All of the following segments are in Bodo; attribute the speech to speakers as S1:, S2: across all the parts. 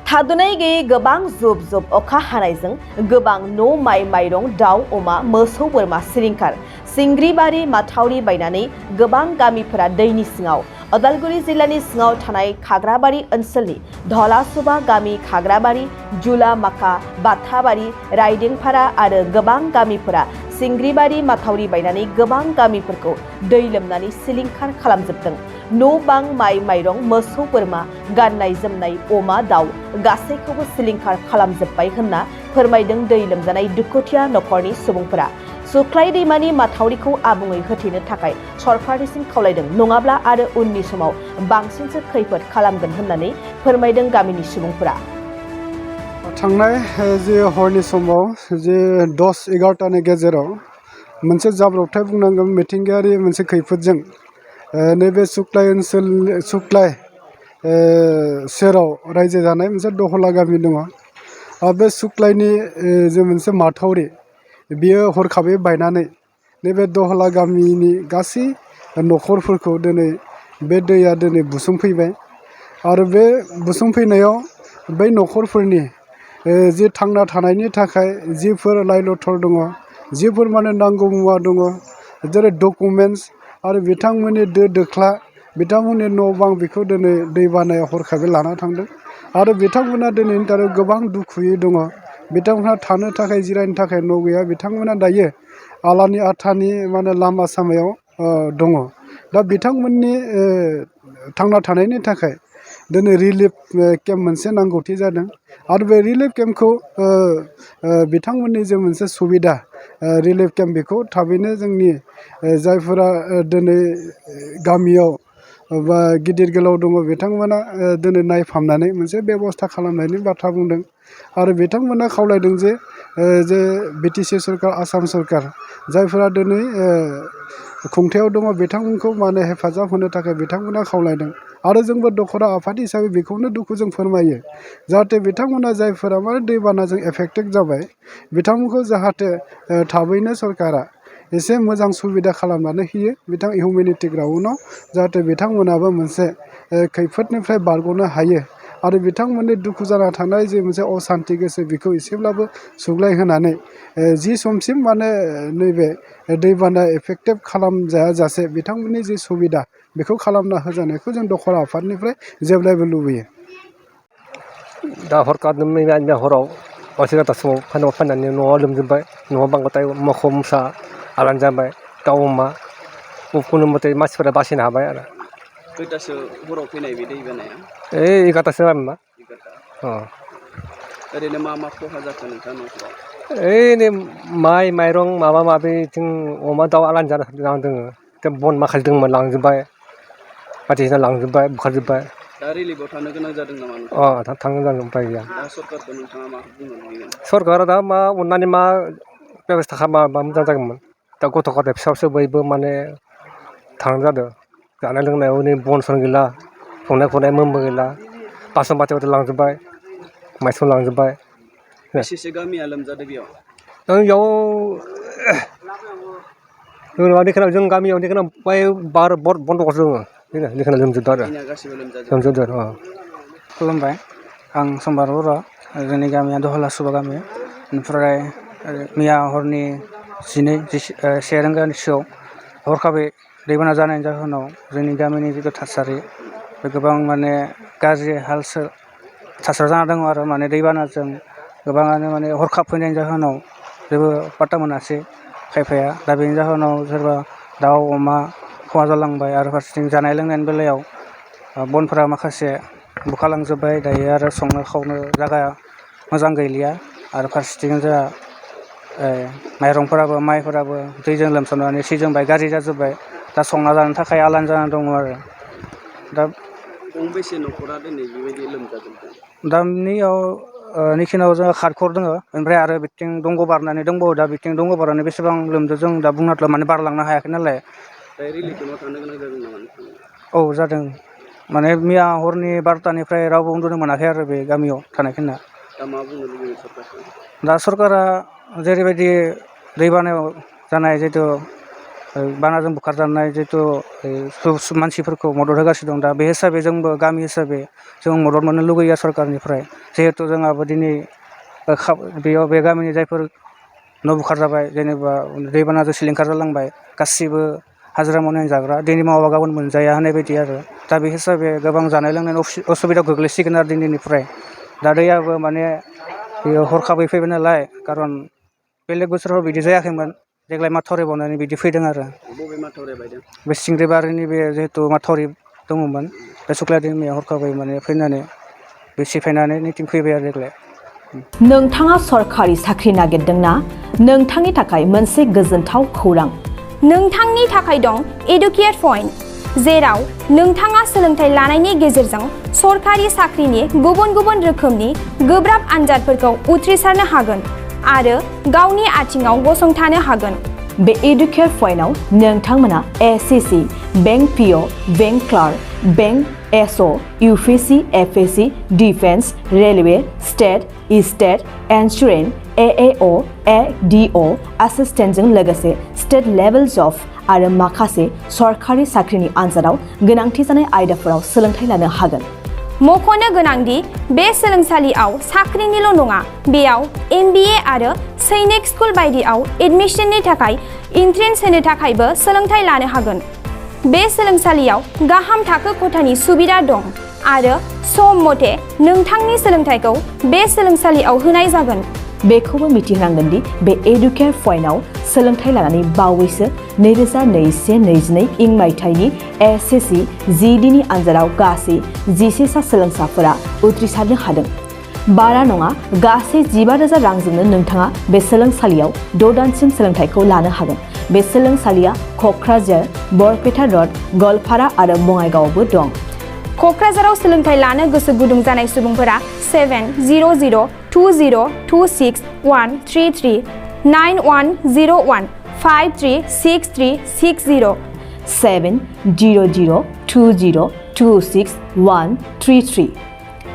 S1: थाद'नाय गैयै गोबां जुब जुब अखा हानायजों गोबां न' माइ माइरं दाउ अमा मोसौ बोरमा सिलिंखार सिंग्रिबारि माथावरि बायनानै गोबां गामिफोरा दैनि सिङाव उदालगुरि जिल्लानि सिङाव थानाय खाग्राबारि ओनसोलनि धलासुबा गामि खाग्राबारि जुलामाखा बाथाबारि रायदेंपारा आरो गोबां गामिफोरा सिंग्रिबारि माथावरि बायनानै गोबां गामिफोरखौ दै लोमनानै सिलिंखार खालामजोबदों। न' बां माइ माइरं मोसौ बोरमा गाननाय जोमनाय अमा दाउ गासैखौबो सिलिंखार खालामजोब्बाय होनना फोरमायदों दै लोमजानाय दुखुथिया नखरनि सुबुंफोरा। सुख्लाय दैमानि माथावरिखौ आबुङै होथेनो थाखाय सरकारनिसिम खावलायदों, नङाब्ला आरो उननि समाव बांसिनसो खैफोद खालामगोन होननानै फोरमायदों गामिनि सुबुंफोरा।
S2: थांनाय जे हरनि समाव जे 10-11टानि गेजेराव मोनसे जाब्रबथाय बुंनांगोन, मिथिंगायारि मोनसे खैफोदजों नैबे सुख्लाय ओनसोल सुख्लाय सेराव रायजो जानाय मोनसे दहला गामि दङ। बे सुख्लायनि जे मोनसे माथावरि बियो हरखाबै बायनानै नैबे दहला गामिनि गासै नखरफोरखौ दिनै बे दैया दिनै बुसोमफैबाय आरो बे बुसोमफैनायाव बै नखरफोरनि जि थांना थानायनि थाखाय जिफोर लाइ लथर दङ, जिफोर माने नांगौ मुवा दङ, जेरै डकुमेन्टस आरो बिथांमोननि दो दोख्ला, बिथांमोननि न' बां बेखौ दिनै दैबानाया हरखाबै लाना थांदों आरो बिथांमोना दिनैनि थाखाय गोबां दुखुयै दङ। बिथांमोनहा थानो थाखाय जिरायनो थाखाय न' गैया। बिथांमोना दायो आलानि आथानि माने लामा सामायाव दङ। दा बिथांमोननि थांना थानायनि थाखाय दिनै रिलिफ केम्प मोनसे नांगौथि जादों आरो बे रिलिफ केम्पखौ बिथांमोननि जे मोनसे सुबिदा रिलिफ केम्प बेखौ थाबैनो जोंनि जायफोरा दिनै गामियाव बा गिदिर गोलाव दङ बिथांमोना दिनै नायफामनानै मोनसे बेब'स्था खालामनायनि बाथ्रा बुंदों आरो बिथांमोना खावलायदों जे बिटिसि सरकार, आसाम सरकार जायफोरा दिनै खुंथायाव दङ बिथांमोनखौ माने हेफाजाब होनो थाखाय बिथांमोना खावलायदों आरो जोंबो दखरा आफाद हिसाबै बेखौनो दुखु जों फोरमायो, जाहाथे बिथांमोना जायफोरा माने दैबानाजों एफेक्टेड जाबाय बिथांमोनखौ जाहाथे थाबैनो सरकारा एसे मोजां सुबिदा खालामनानै होयो बिथां हिउमेनिटि ग्राउन्डआव, जाहाथे बिथांमोनाबो मोनसे खैफोदनिफ्राय बारग'नो हायो आरो बिथांमोननि दुखु जाना थानाय जे मोनसे असान्थि गोसो बेखौ एसेब्लाबो सुग्लाय होनानै जि समसिम माने नैबे दैबाना एफेक्टेड खालामजायाजासे बिथांमोननि जि सुबिदा बेखौ खालामना होजानायखौ जों दखरा आफादनिफ्राय जेब्लायबो लुबैयो।
S3: दा हरखाब हराव हरसे समाव फाननानै न'आव लोमजोब्बाय, न'आव बांद्राय मोसौ मोसा आलान जाबाय, दाउ अमा खुनु मथे मानसिफोरा बासायनो हाबाय आरो।
S4: खैथासो हराव फैनाय बे दैबानाया?
S3: 11टासो जाबायमोन।
S4: ओरैनो मा मा खहा जाखो नोंथां न'खराव?
S3: नै माइ माइरं माबा माबि जों अमा दाउ आलान जाना दङ। बन माखासे दंमोन लांजोब्बाय, बायदिसिना लांजोब्बाय, बुखारजोब्बाय।
S4: दा रिलिफआव थानो गोनां जादों नामा नोंथाङा?
S3: थांनो गोनां उपाय गैया।
S4: दा सरकारखौ नोंथाङा मा बुंनो लुबैगोन?
S3: सरकारा दा मा अननानै मा बेब'स्था खालामबा मोजां जागौमोन। दा गथ' गथाय फिसा फिसौ बयबो माने थांनाय जादों। जानाय लोंनायाव नै बन सन गैला, संनाय खावनाय मोनबो गैला, बासन बाथिफोरखौ लांजोब्बाय, माइसं लांजोब्बाय।
S4: बेसेसो गामिया लोमजादों बेयाव?
S3: बेयाव जों गामियाव बन्द'कसो दङ, लोमजोबदों आरो।
S4: गासिबो लोमजाजोबदों।
S5: खुलुमबाय, आं सम्बार बर', जोंनि गामिया दहलासुबा गामि। ओमफ्राय मैया हरनि 1 रिंगानि सोआव हरखाबै दैबाना जानायनि जाहोनाव जोंनि गामिनि जिथु थासारि बे गोबां माने गाज्रि थासारि जाना दङ आरो माने दैबानाजों गोबाङानो माने हरखाब फैनायनि जाहोनाव जेबो पात्ता मोनासै खायफाया। दा बेनि जाहोनाव सोरबा दाउ अमा खहा जालांबाय आरो फारसेथिं जानाय लोंनायनि बेलायाव बनफोरा माखासे बुखारलांजोब्बाय। दायो आरो संनो खावनो जागा मोजां गैलिया आरो फारसेथिं जोंहा माइरंफोराबो माइफोराबो दैजों लोमसावनानै सिजोंबाय, गाज्रि जाजोब्बाय। दा संना जानो थाखाय आलान जाना दङ आरो। दा
S4: गंबेसे न'खरा दिनै बेबायदि लोमजाजोबदों?
S5: दानियाव निखिनाव जोङो हादखर दङ, ओमफ्राय आरो बिथिं दंग' बारनानै दंबावो। दा बिथिं दंग' बारनानै बेसेबां लोमदों जों दा बुंनो माने बारलांनो हायाखै नालाय।
S4: दा रिलिफ केम्पआव थानो गोनां जादों नामा नोंथाङा?
S5: औ जादों, माने मैया हरनि 12टानिफ्राय रावबो उन्दुनो मोनाखै आरो बे गामियाव थानायखिनिया।
S4: दा मा बुंनो लुबैयो सरकारखौ?
S5: दा सरकारा जेरैबायदि दैबानायाव जानाय जिथु बानाजों बुखारजानाय जिथु मानसिफोरखौ मदद होगासिनो दं, दा बे हिसाबै जोंबो गामि हिसाबै जों मदद मोननो लुगैयो सरकारनिफ्राय। जिहेतु जोंहाबो दिनै बेयाव बे गामिनि जायफोर न' बुखार जाबाय जेनेबा दैबानाजों सिलिंखार जालांबाय गासिबो हाजिरा मावनानै जाग्रा दिनै मावाबा गाबोन मोनजाया होननाय बायदि आरो दा बे हिसाबै गोबां जानाय लोंनायनि असुबिदायाव गोग्लैसिगोन आरो दिनैनिफ्राय दा दैयाबो माने बेयो हरखाबै फैबाय नालाय खारन बेलेग बोसोराव बिदि जायाखैमोन देग्लाय माथावरि बावनानै बिदि फैदों आरो
S4: बबे माथावरिया बायदों
S5: बे सिंग्रिबारिनि बे जिहेतु माथावरि दङमोन बे सुख्लाय दैमाया हरखाबै माने फैनानै बे सिफायनानै नैथिं फैबाय आरो देग्लाय
S1: नोंथाङा सरखारि साख्रि नागिरदोंना नोंथांनि थाखाय मोनसे गोजोनथाव खौरां
S6: नोंथांनि थाखाय दं एडुकेट पइन्ट जेराव नोंथाङा सोलोंथाइ लानायनि गेजेरजों सरखारि साख्रिनि गुबुन गुबुन रोखोमनि गोब्राब आनजादफोरखौ उथ्रिसारनो हागोन आरो गावनि आथिङाव गसंथानो हागोन
S1: बे एडुकेट पइन्टआव नोंथांमोना SSC bank PO bank clerk bank SO UPSC FSC defence railway state insurance AAO ADO एसिस्टेन्टजों लोगोसे स्टेट लेभेल जब आरो माखासे सरखारि साख्रिनि आनजादाव गोनांथि जानाय आयदाफोराव सोलोंथाइ लानो हागोन
S6: मख'नो गोनांदि बे सोलोंसालियाव साख्रिनिल' नङा बेयाव MBA आरो सैनिक स्कुल बायदियाव एडमिशननि थाखाय एन्ट्रेन्स होनो थाखायबो सोलोंथाइ लानो हागोन बे सोलोंसालियाव गाहाम थाखो खथानि सुबिदा दं आरो सम मथे नोंथांनि सोलोंथाइखौ बे सोलोंसालियाव होनाय जागोन
S1: बेखौबो मिथिनांगोन दि बे एडुकेट पइन्टआव सोलोंथाइ लानानै बावैसो 2021-22 इं मायथाइनि एसएससि जिडिनि आनजादाव गासै 11 सा सोलोंसाफोरा उथ्रिसारनो हादों बारा नङा गासै 15,000 रांजोंनो नोंथाङा बे सोलोंसालियाव 6 दानसिम सोलोंथाइखौ लानो हागोन बे सोलोंसालिया क'क्राझार बरपेटा रड गवालपारा आरो बङाइगावआवबो दं
S6: क'क्राझाराव सोलोंथाइ लानो गोसो गुदुं जानाय सुबुंफोरा 70020261333 9101 536360
S1: 70020261333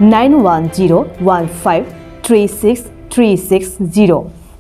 S1: 9101536360